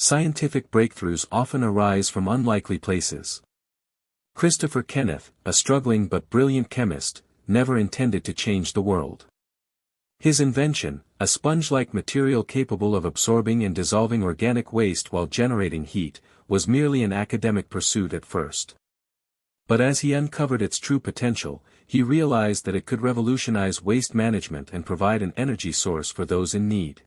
Scientific breakthroughs often arise from unlikely places. Christopher Kenneth, a struggling but brilliant chemist, never intended to change the world. His invention, a sponge-like material capable of absorbing and dissolving organic waste while generating heat, was merely an academic pursuit at first. But as he uncovered its true potential, he realized that it could revolutionize waste management and provide an energy source for those in need.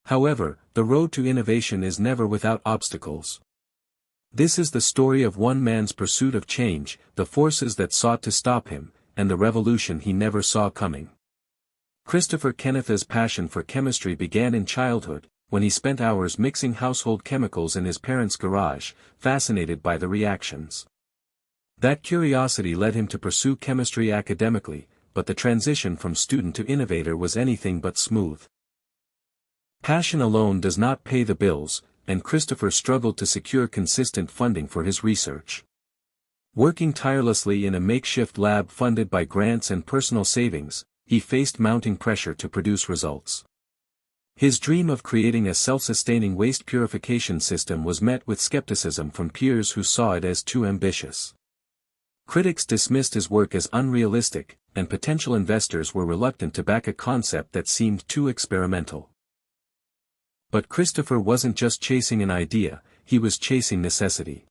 However, the road to innovation is never without obstacles. This is the story of one man's pursuit of change, the forces that sought to stop him, and the revolution he never saw coming. Christopher Kenneth's passion for chemistry began in childhood, when he spent hours mixing household chemicals in his parents' garage, fascinated by the reactions. That curiosity led him to pursue chemistry academically, but the transition from student to innovator was anything but smooth. Passion alone does not pay the bills, and Christopher struggled to secure consistent funding for his research. Working tirelessly in a makeshift lab funded by grants and personal savings, he faced mounting pressure to produce results. His dream of creating a self-sustaining waste purification system was met with skepticism from peers who saw it as too ambitious. Critics dismissed his work as unrealistic, and potential investors were reluctant to back a concept that seemed too experimental. But Christopher wasn't just chasing an idea, he was chasing necessity.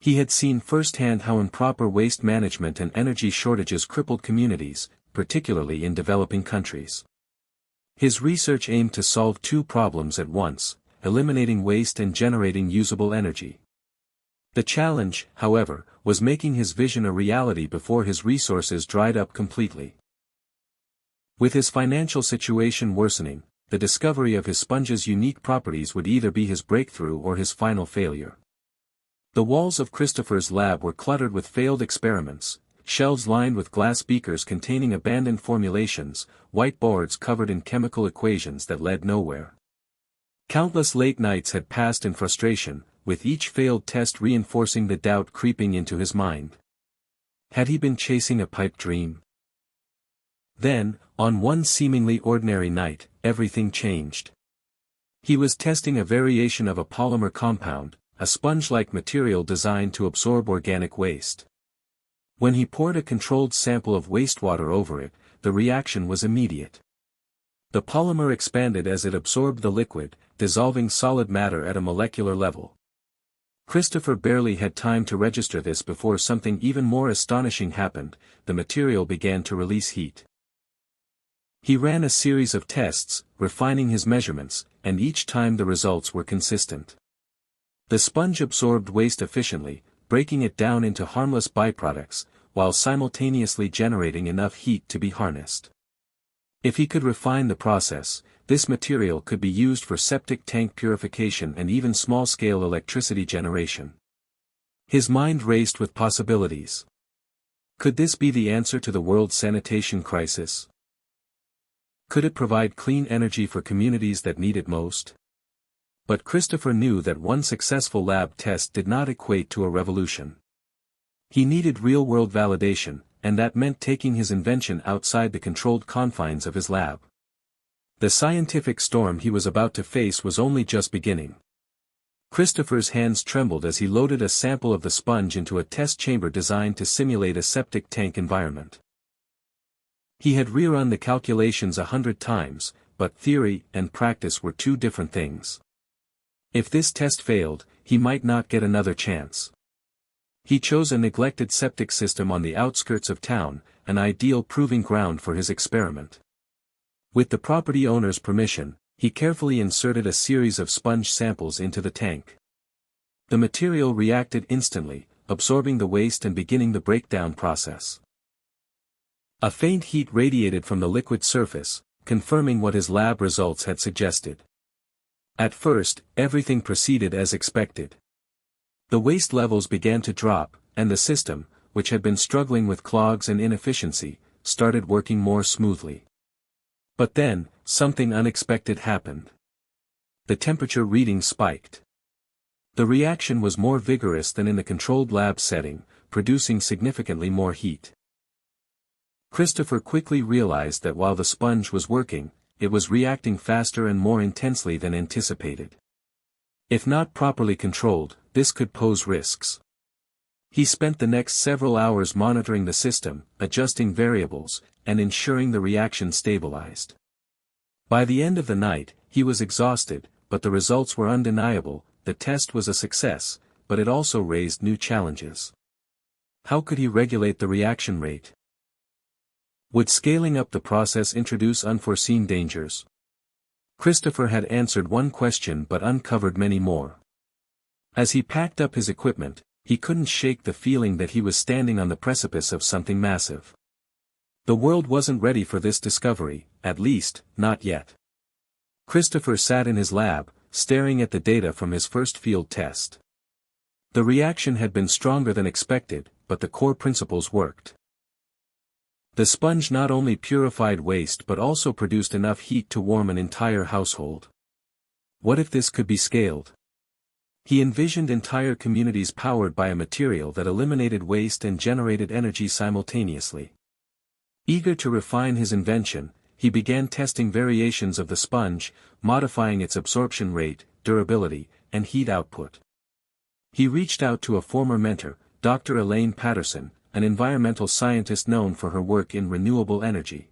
He had seen firsthand how improper waste management and energy shortages crippled communities, particularly in developing countries. His research aimed to solve two problems at once, eliminating waste and generating usable energy. The challenge, however, was making his vision a reality before his resources dried up completely. With his financial situation worsening, the discovery of his sponge's unique properties would either be his breakthrough or his final failure. The walls of Christopher's lab were cluttered with failed experiments, shelves lined with glass beakers containing abandoned formulations, whiteboards covered in chemical equations that led nowhere. Countless late nights had passed in frustration, with each failed test reinforcing the doubt creeping into his mind. Had he been chasing a pipe dream? Then, on one seemingly ordinary night, everything changed. He was testing a variation of a polymer compound, a sponge-like material designed to absorb organic waste. When he poured a controlled sample of wastewater over it, the reaction was immediate. The polymer expanded as it absorbed the liquid, dissolving solid matter at a molecular level. Christopher barely had time to register this before something even more astonishing happened: the material began to release heat. He ran a series of tests, refining his measurements, and each time the results were consistent. The sponge absorbed waste efficiently, breaking it down into harmless byproducts, while simultaneously generating enough heat to be harnessed. If he could refine the process, this material could be used for septic tank purification and even small-scale electricity generation. His mind raced with possibilities. Could this be the answer to the world's sanitation crisis? Could it provide clean energy for communities that need it most? But Christopher knew that one successful lab test did not equate to a revolution. He needed real-world validation, and that meant taking his invention outside the controlled confines of his lab. The scientific storm he was about to face was only just beginning. Christopher's hands trembled as he loaded a sample of the sponge into a test chamber designed to simulate a septic tank environment. He had rerun the calculations 100 times, but theory and practice were two different things. If this test failed, he might not get another chance. He chose a neglected septic system on the outskirts of town, an ideal proving ground for his experiment. With the property owner's permission, he carefully inserted a series of sponge samples into the tank. The material reacted instantly, absorbing the waste and beginning the breakdown process. A faint heat radiated from the liquid surface, confirming what his lab results had suggested. At first, everything proceeded as expected. The waste levels began to drop, and the system, which had been struggling with clogs and inefficiency, started working more smoothly. But then, something unexpected happened. The temperature reading spiked. The reaction was more vigorous than in the controlled lab setting, producing significantly more heat. Christopher quickly realized that while the sponge was working, it was reacting faster and more intensely than anticipated. If not properly controlled, this could pose risks. He spent the next several hours monitoring the system, adjusting variables, and ensuring the reaction stabilized. By the end of the night, he was exhausted, but the results were undeniable. The test was a success, but it also raised new challenges. How could he regulate the reaction rate? Would scaling up the process introduce unforeseen dangers? Christopher had answered one question but uncovered many more. As he packed up his equipment, he couldn't shake the feeling that he was standing on the precipice of something massive. The world wasn't ready for this discovery, at least, not yet. Christopher sat in his lab, staring at the data from his first field test. The reaction had been stronger than expected, but the core principles worked. The sponge not only purified waste but also produced enough heat to warm an entire household. What if this could be scaled? He envisioned entire communities powered by a material that eliminated waste and generated energy simultaneously. Eager to refine his invention, he began testing variations of the sponge, modifying its absorption rate, durability, and heat output. He reached out to a former mentor, Dr. Elaine Patterson, an environmental scientist known for her work in renewable energy.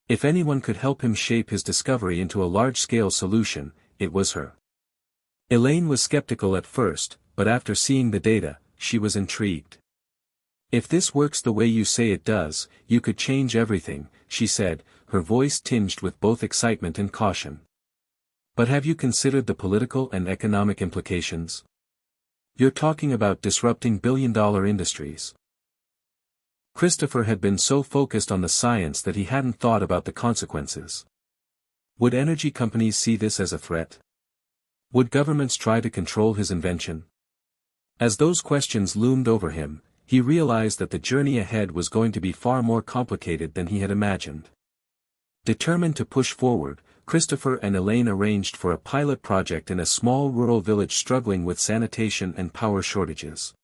If anyone could help him shape his discovery into a large-scale solution, it was her. Elaine was skeptical at first, but after seeing the data, she was intrigued. "If this works the way you say it does, you could change everything," she said, her voice tinged with both excitement and caution. "But have you considered the political and economic implications? You're talking about disrupting billion-dollar industries." Christopher had been so focused on the science that he hadn't thought about the consequences. Would energy companies see this as a threat? Would governments try to control his invention? As those questions loomed over him, he realized that the journey ahead was going to be far more complicated than he had imagined. Determined to push forward, Christopher and Elaine arranged for a pilot project in a small rural village struggling with sanitation and power shortages.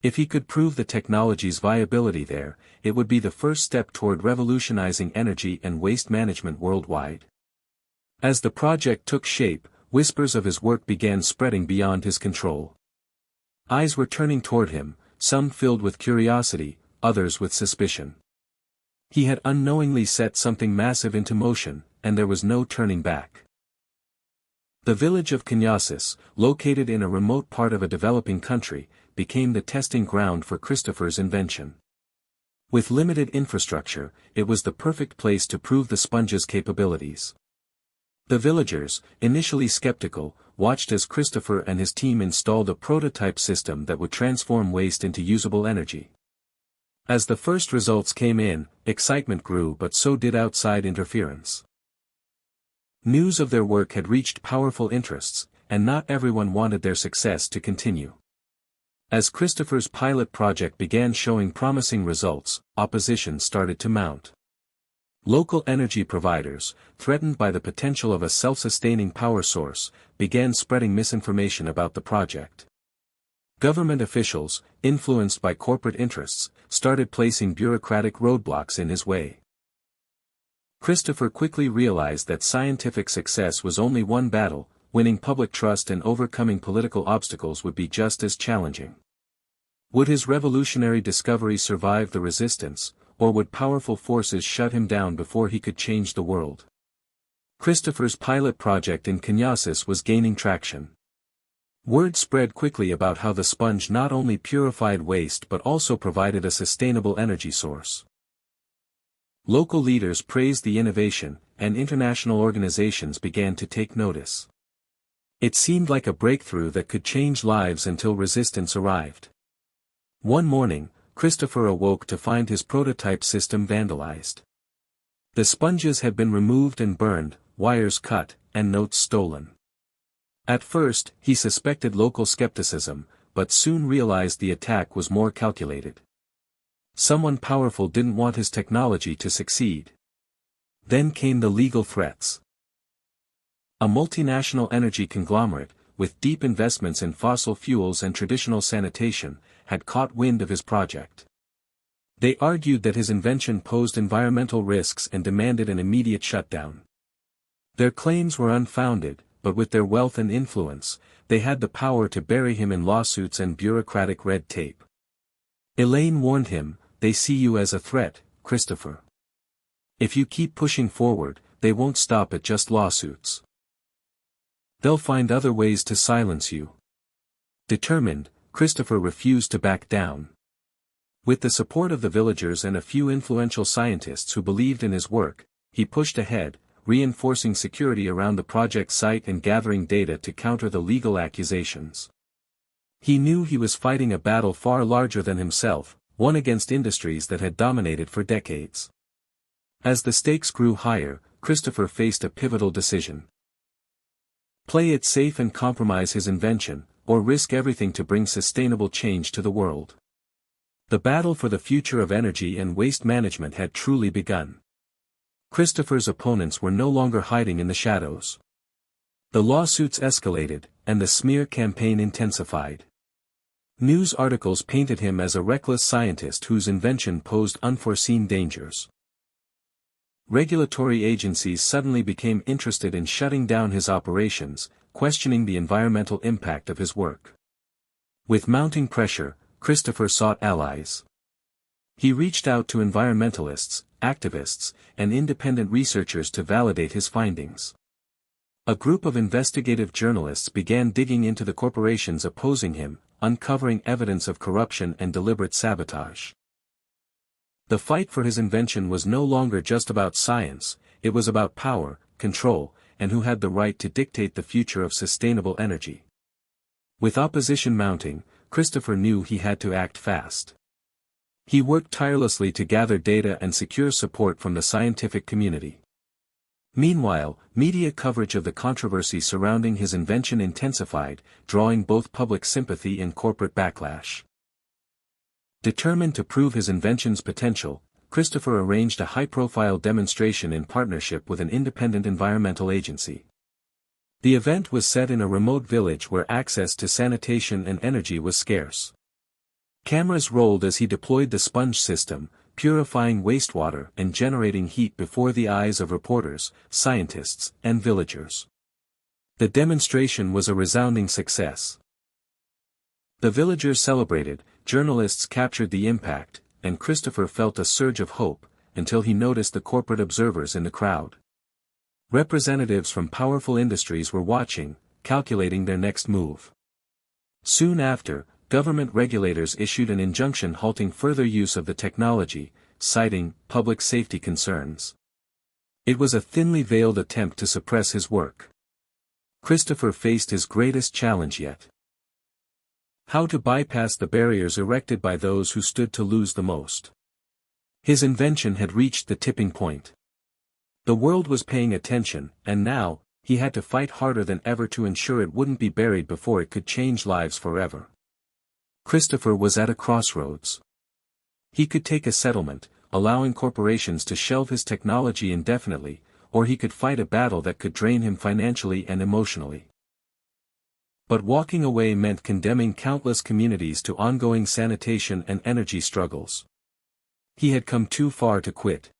If he could prove the technology's viability there, it would be the first step toward revolutionizing energy and waste management worldwide. As the project took shape, whispers of his work began spreading beyond his control. Eyes were turning toward him, some filled with curiosity, others with suspicion. He had unknowingly set something massive into motion, and there was no turning back. The village of Kenneth, located in a remote part of a developing country, became the testing ground for Christopher's invention. With limited infrastructure, it was the perfect place to prove the sponge's capabilities. The villagers, initially skeptical, watched as Christopher and his team installed a prototype system that would transform waste into usable energy. As the first results came in, excitement grew, but so did outside interference. News of their work had reached powerful interests, and not everyone wanted their success to continue. As Christopher's pilot project began showing promising results, opposition started to mount. Local energy providers, threatened by the potential of a self-sustaining power source, began spreading misinformation about the project. Government officials, influenced by corporate interests, started placing bureaucratic roadblocks in his way. Christopher quickly realized that scientific success was only one battle, winning public trust and overcoming political obstacles would be just as challenging. Would his revolutionary discovery survive the resistance, or would powerful forces shut him down before he could change the world? Christopher's pilot project in Kenneth was gaining traction. Word spread quickly about how the sponge not only purified waste but also provided a sustainable energy source. Local leaders praised the innovation, and international organizations began to take notice. It seemed like a breakthrough that could change lives until resistance arrived. One morning, Christopher awoke to find his prototype system vandalized. The sponges had been removed and burned, wires cut, and notes stolen. At first, he suspected local skepticism, but soon realized the attack was more calculated. Someone powerful didn't want his technology to succeed. Then came the legal threats. A multinational energy conglomerate, with deep investments in fossil fuels and traditional sanitation, had caught wind of his project. They argued that his invention posed environmental risks and demanded an immediate shutdown. Their claims were unfounded, but with their wealth and influence, they had the power to bury him in lawsuits and bureaucratic red tape. Elaine warned him, "They see you as a threat, Christopher. If you keep pushing forward, they won't stop at just lawsuits. They'll find other ways to silence you." Determined, Christopher refused to back down. With the support of the villagers and a few influential scientists who believed in his work, he pushed ahead, reinforcing security around the project site and gathering data to counter the legal accusations. He knew he was fighting a battle far larger than himself, one against industries that had dominated for decades. As the stakes grew higher, Christopher faced a pivotal decision. Play it safe and compromise his invention, or risk everything to bring sustainable change to the world. The battle for the future of energy and waste management had truly begun. Christopher's opponents were no longer hiding in the shadows. The lawsuits escalated, and the smear campaign intensified. News articles painted him as a reckless scientist whose invention posed unforeseen dangers. Regulatory agencies suddenly became interested in shutting down his operations, questioning the environmental impact of his work. With mounting pressure, Christopher sought allies. He reached out to environmentalists, activists, and independent researchers to validate his findings. A group of investigative journalists began digging into the corporations opposing him, uncovering evidence of corruption and deliberate sabotage. The fight for his invention was no longer just about science, it was about power, control, and who had the right to dictate the future of sustainable energy. With opposition mounting, Christopher knew he had to act fast. He worked tirelessly to gather data and secure support from the scientific community. Meanwhile, media coverage of the controversy surrounding his invention intensified, drawing both public sympathy and corporate backlash. Determined to prove his invention's potential, Christopher arranged a high-profile demonstration in partnership with an independent environmental agency. The event was set in a remote village where access to sanitation and energy was scarce. Cameras rolled as he deployed the sponge system, purifying wastewater and generating heat before the eyes of reporters, scientists, and villagers. The demonstration was a resounding success. The villagers celebrated, journalists captured the impact, and Christopher felt a surge of hope, until he noticed the corporate observers in the crowd. Representatives from powerful industries were watching, calculating their next move. Soon after, government regulators issued an injunction halting further use of the technology, citing public safety concerns. It was a thinly veiled attempt to suppress his work. Christopher faced his greatest challenge yet. How to bypass the barriers erected by those who stood to lose the most. His invention had reached the tipping point. The world was paying attention, and now, he had to fight harder than ever to ensure it wouldn't be buried before it could change lives forever. Christopher was at a crossroads. He could take a settlement, allowing corporations to shelve his technology indefinitely, or he could fight a battle that could drain him financially and emotionally. But walking away meant condemning countless communities to ongoing sanitation and energy struggles. He had come too far to quit.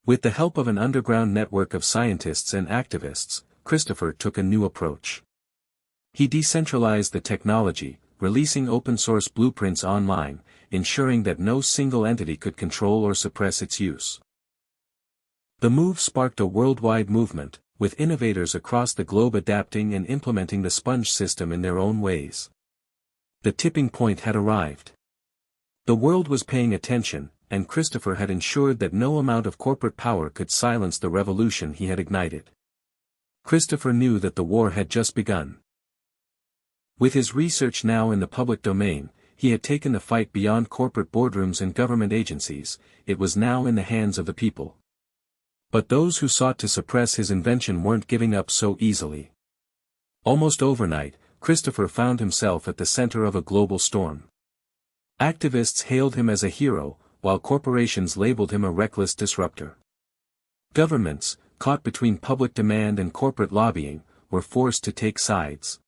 With the help of an underground network of scientists and activists, Christopher took a new approach. He decentralized the technology, releasing open-source blueprints online, ensuring that no single entity could control or suppress its use. The move sparked a worldwide movement, with innovators across the globe adapting and implementing the sponge system in their own ways. The tipping point had arrived. The world was paying attention, and Christopher had ensured that no amount of corporate power could silence the revolution he had ignited. Christopher knew that the war had just begun. With his research now in the public domain, he had taken the fight beyond corporate boardrooms and government agencies, it was now in the hands of the people. But those who sought to suppress his invention weren't giving up so easily. Almost overnight, Christopher found himself at the center of a global storm. Activists hailed him as a hero, while corporations labeled him a reckless disruptor. Governments, caught between public demand and corporate lobbying, were forced to take sides.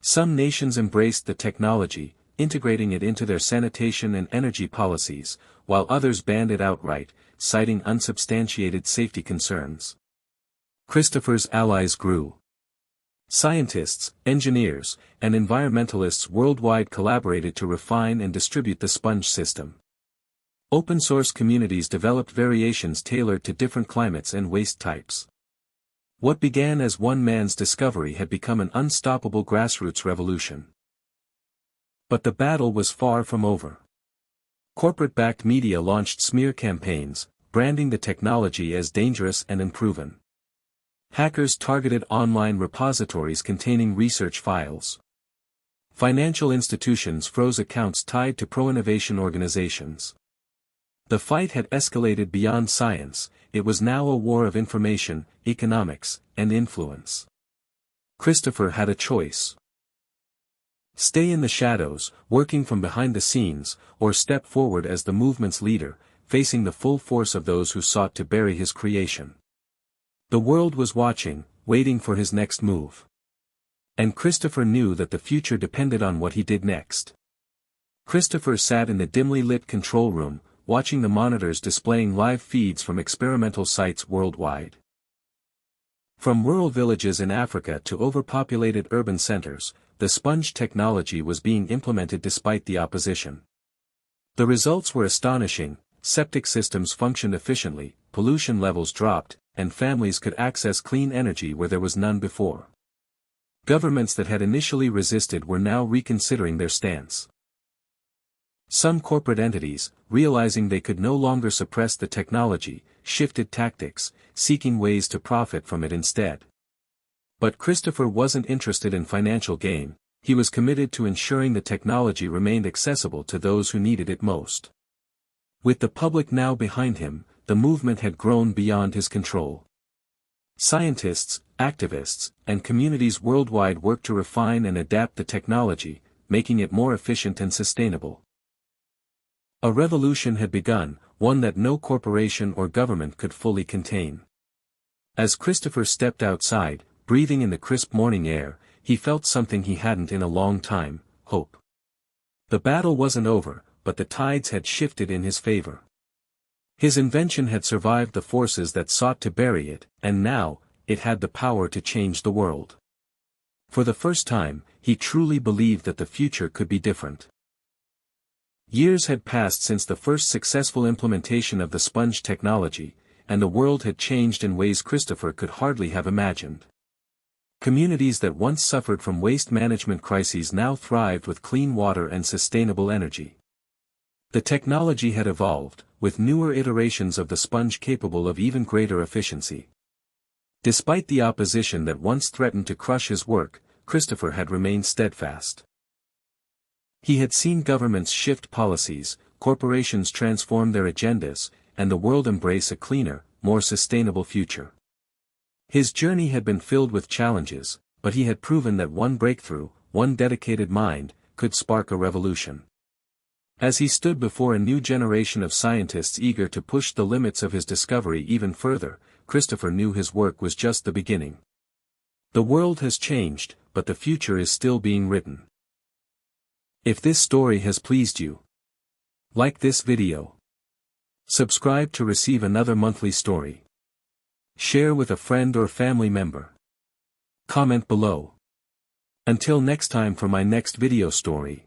Some nations embraced the technology, integrating it into their sanitation and energy policies, while others banned it outright, citing unsubstantiated safety concerns. Christopher's allies grew. Scientists, engineers, and environmentalists worldwide collaborated to refine and distribute the sponge system. Open-source communities developed variations tailored to different climates and waste types. What began as one man's discovery had become an unstoppable grassroots revolution. But the battle was far from over. Corporate-backed media launched smear campaigns, branding the technology as dangerous and unproven. Hackers targeted online repositories containing research files. Financial institutions froze accounts tied to pro-innovation organizations. The fight had escalated beyond science, it was now a war of information, economics, and influence. Christopher had a choice. Stay in the shadows, working from behind the scenes, or step forward as the movement's leader, facing the full force of those who sought to bury his creation. The world was watching, waiting for his next move. And Christopher knew that the future depended on what he did next. Christopher sat in the dimly lit control room, watching the monitors displaying live feeds from experimental sites worldwide. From rural villages in Africa to overpopulated urban centers, the sponge technology was being implemented despite the opposition. The results were astonishing: septic systems functioned efficiently, pollution levels dropped, and families could access clean energy where there was none before. Governments that had initially resisted were now reconsidering their stance. Some corporate entities, realizing they could no longer suppress the technology, shifted tactics, seeking ways to profit from it instead. But Christopher wasn't interested in financial gain, he was committed to ensuring the technology remained accessible to those who needed it most. With the public now behind him, the movement had grown beyond his control. Scientists, activists, and communities worldwide worked to refine and adapt the technology, making it more efficient and sustainable. A revolution had begun, one that no corporation or government could fully contain. As Christopher stepped outside, breathing in the crisp morning air, he felt something he hadn't in a long time: hope. The battle wasn't over, but the tides had shifted in his favor. His invention had survived the forces that sought to bury it, and now, it had the power to change the world. For the first time, he truly believed that the future could be different. Years had passed since the first successful implementation of the sponge technology, and the world had changed in ways Christopher could hardly have imagined. Communities that once suffered from waste management crises now thrived with clean water and sustainable energy. The technology had evolved, with newer iterations of the sponge capable of even greater efficiency. Despite the opposition that once threatened to crush his work, Christopher had remained steadfast. He had seen governments shift policies, corporations transform their agendas, and the world embrace a cleaner, more sustainable future. His journey had been filled with challenges, but he had proven that one breakthrough, one dedicated mind, could spark a revolution. As he stood before a new generation of scientists eager to push the limits of his discovery even further, Christopher knew his work was just the beginning. The world has changed, but the future is still being written. If this story has pleased you, like this video. Subscribe to receive another monthly story. Share with a friend or family member. Comment below. Until next time for my next video story.